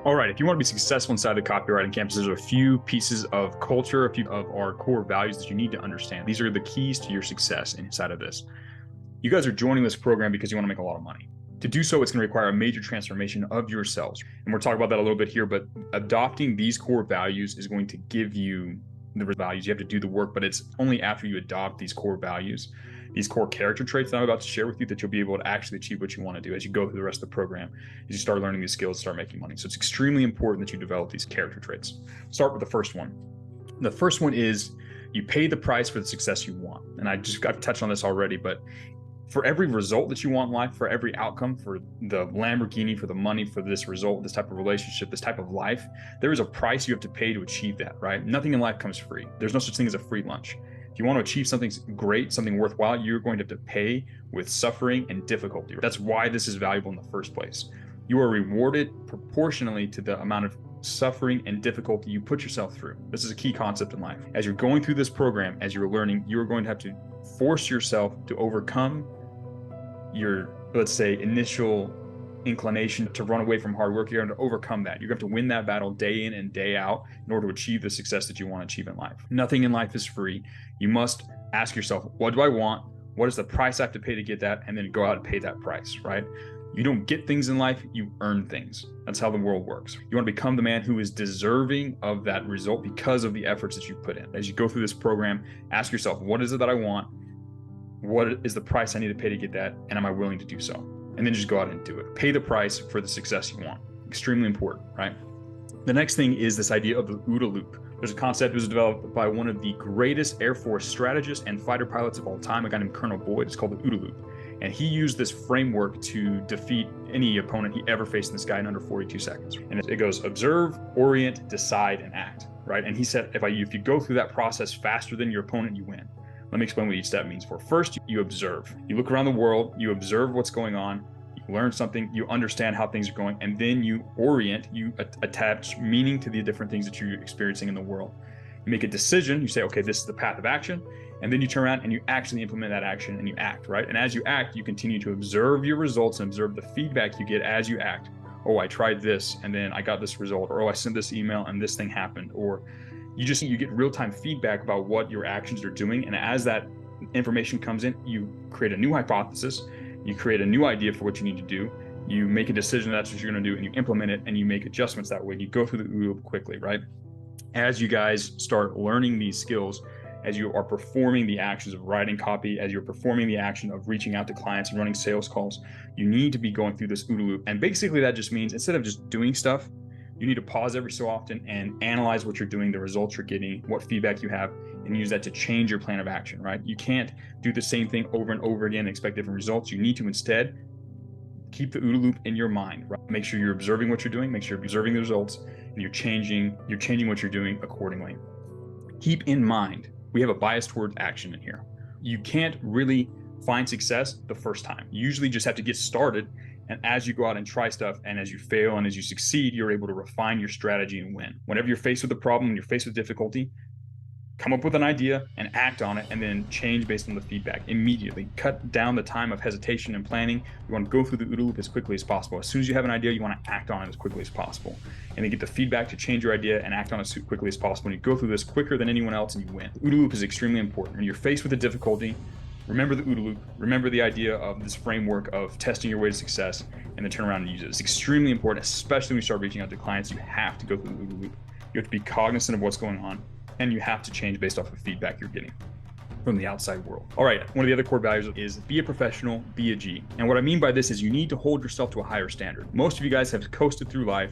All right, if you want to be successful inside the copywriting campus, there's a few pieces of culture, a few of our core values that you need to understand. These are the keys to your success inside of this. You guys are joining this program because you want to make a lot of money. To do so, it's going to require a major transformation of yourselves. And we're talking about that a little bit here, but adopting these core values is going to give you the values. You have to do the work, but it's only after you adopt these core values, these core character traits that I'm about to share with you, that you'll be able to actually achieve what you want to do as you go through the rest of the program, as you start learning these skills, start making money. So it's extremely important that you develop these character traits. Start with the first one. The first one is you pay the price for the success you want. And I've touched on this already, but for every result that you want in life, for every outcome, for the Lamborghini, for the money, for this result, this type of relationship, this type of life, there is a price you have to pay to achieve that, right? Nothing in life comes free. There's no such thing as a free lunch. If you want to achieve something great, something worthwhile, you're going to have to pay with suffering and difficulty. That's why this is valuable in the first place. You are rewarded proportionally to the amount of suffering and difficulty you put yourself through. This is a key concept in life. As you're going through this program, as you're learning, you are going to have to force yourself to overcome your, let's say, initial inclination to run away from hard work. You're going to overcome that. You're going to have to win that battle day in and day out in order to achieve the success that you want to achieve in life. Nothing in life is free. You must ask yourself, what do I want? What is the price I have to pay to get that? And then go out and pay that price, right? You don't get things in life, you earn things. That's how the world works. You want to become the man who is deserving of that result because of the efforts that you put in. As you go through this program, ask yourself, what is it that I want? What is the price I need to pay to get that? And am I willing to do so? And then just go out and do it. Pay the price for the success you want. Extremely important, right? The next thing is this idea of the OODA loop. There's a concept that was developed by one of the greatest Air Force strategists and fighter pilots of all time, a guy named Colonel Boyd. It's called the OODA loop. And he used this framework to defeat any opponent he ever faced in the sky in under 42 seconds. And it goes observe, orient, decide, and act, right? And he said, if you go through that process faster than your opponent, you win. Let me explain what each step means. First, you observe. You look around the world, you observe what's going on, you learn something, you understand how things are going, and then you orient, you attach meaning to the different things that you're experiencing in the world. You make a decision, you say, okay, this is the path of action, and then you turn around and you actually implement that action and you act, right? And as you act, you continue to observe your results and observe the feedback you get as you act. Oh, I tried this and then I got this result, or oh, I sent this email and this thing happened, or you get real-time feedback about what your actions are doing. And as that information comes in, you create a new hypothesis, you create a new idea for what you need to do, you make a decision that's what you're going to do, and you implement it, and you make adjustments that way. You go through the OODA loop quickly, right? As you guys start learning these skills, as you are performing the actions of writing copy, as you're performing the action of reaching out to clients and running sales calls, you need to be going through this OODA loop. And basically that just means instead of just doing stuff, you need to pause every so often and analyze what you're doing, the results you're getting, what feedback you have, and use that to change your plan of action, right? You can't do the same thing over and over again and expect different results. You need to instead keep the OODA loop in your mind, right? Make sure you're observing what you're doing, make sure you're observing the results, and you're changing what you're doing accordingly. Keep in mind, we have a bias towards action in here. You can't really find success the first time. You usually just have to get started. And as you go out and try stuff, and as you fail and as you succeed, you're able to refine your strategy and win. Whenever you're faced with a problem, when you're faced with difficulty, come up with an idea and act on it, and then change based on the feedback immediately. Cut down the time of hesitation and planning. You want to go through the OODA loop as quickly as possible. As soon as you have an idea, you want to act on it as quickly as possible. And then get the feedback to change your idea and act on it as quickly as possible. And you go through this quicker than anyone else and you win. The OODA loop is extremely important. When you're faced with a difficulty, remember the OODA loop, remember the idea of this framework of testing your way to success, and then turn around and use it. It's extremely important, especially when you start reaching out to clients. You have to go through the OODA loop. You have to be cognizant of what's going on, and you have to change based off of feedback you're getting from the outside world. All right, one of the other core values is be a professional, be a G. And what I mean by this is you need to hold yourself to a higher standard. Most of you guys have coasted through life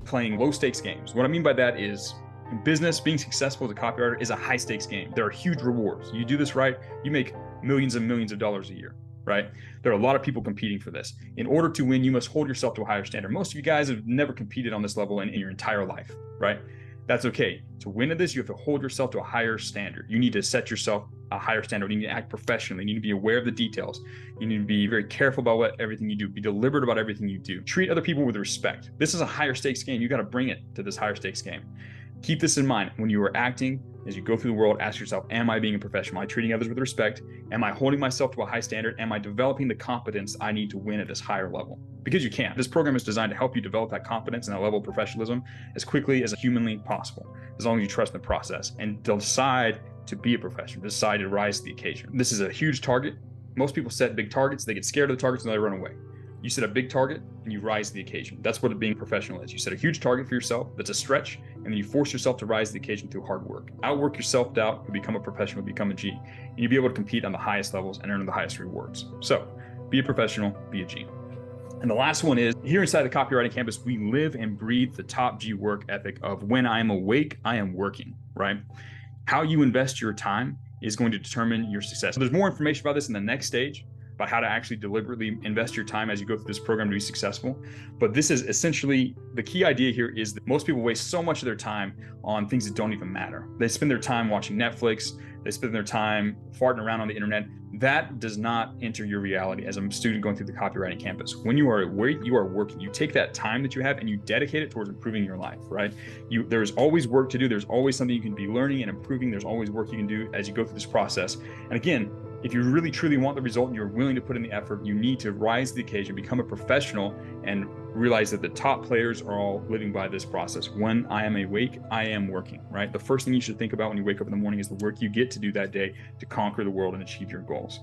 playing low stakes games. What I mean by that is in business, being successful as a copywriter is a high stakes game. There are huge rewards. You do this right, you make millions and millions of dollars a year, right? There are a lot of people competing for this. In order to win, you must hold yourself to a higher standard. Most of you guys have never competed on this level in your entire life, right? That's okay. To win at this, you have to hold yourself to a higher standard. You need to set yourself a higher standard. You need to act professionally. You need to be aware of the details. You need to be very careful about everything you do. Be deliberate about everything you do. Treat other people with respect. This is a higher stakes game. You got to bring it to this higher stakes game. Keep this in mind when you are acting as you go through the world, ask yourself, am I being a professional? Am I treating others with respect? Am I holding myself to a high standard? Am I developing the competence I need to win at this higher level? Because you can. This program is designed to help you develop that confidence and that level of professionalism as quickly as humanly possible, as long as you trust in the process and decide to be a professional, decide to rise to the occasion. This is a huge target. Most people set big targets, they get scared of the targets and they run away. You set a big target and you rise to the occasion. That's what being professional is. You set a huge target for yourself that's a stretch, and then you force yourself to rise to the occasion through hard work. Outwork your self-doubt, you become a professional, become a G, and you'll be able to compete on the highest levels and earn the highest rewards. So be a professional, be a G. And the last one is, here inside the Copywriting Campus, we live and breathe the top G work ethic of when I am awake, I am working, right? How you invest your time is going to determine your success. So there's more information about this in the next stage, about how to actually deliberately invest your time as you go through this program to be successful. But this is essentially, the key idea here is that most people waste so much of their time on things that don't even matter. They spend their time watching Netflix, they spend their time farting around on the internet. That does not enter your reality as a student going through the Copywriting Campus. When you are awake, you are working. You take that time that you have and you dedicate it towards improving your life, right? There's always work to do. There's always something you can be learning and improving. There's always work you can do as you go through this process. And again, if you really truly want the result and you're willing to put in the effort, you need to rise to the occasion, become a professional, and realize that the top players are all living by this process. When I am awake, I am working, right? The first thing you should think about when you wake up in the morning is the work you get to do that day to conquer the world and achieve your goals.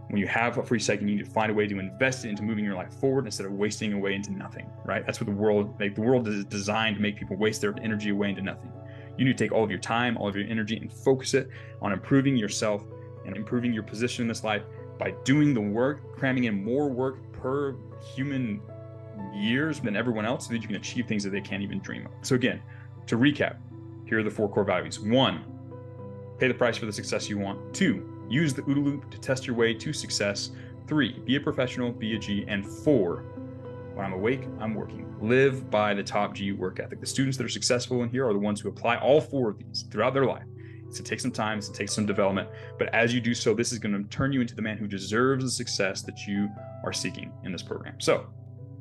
When you have a free second, you need to find a way to invest it into moving your life forward instead of wasting away into nothing, right? That's what the world is designed to make people waste their energy away into nothing. You need to take all of your time, all of your energy, and focus it on improving yourself and improving your position in this life by doing the work, cramming in more work per human years than everyone else so that you can achieve things that they can't even dream of. So again, to recap, here are the 4 core values. 1, pay the price for the success you want. 2, use the OODA loop to test your way to success. 3, be a professional, be a G. And 4, when I'm awake, I'm working. Live by the top G work ethic. The students that are successful in here are the ones who apply all 4 of these throughout their life. It's going to take some time, it's going to take some development, but as you do so, this is going to turn you into the man who deserves the success that you are seeking in this program. So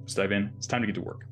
let's dive in. It's time to get to work.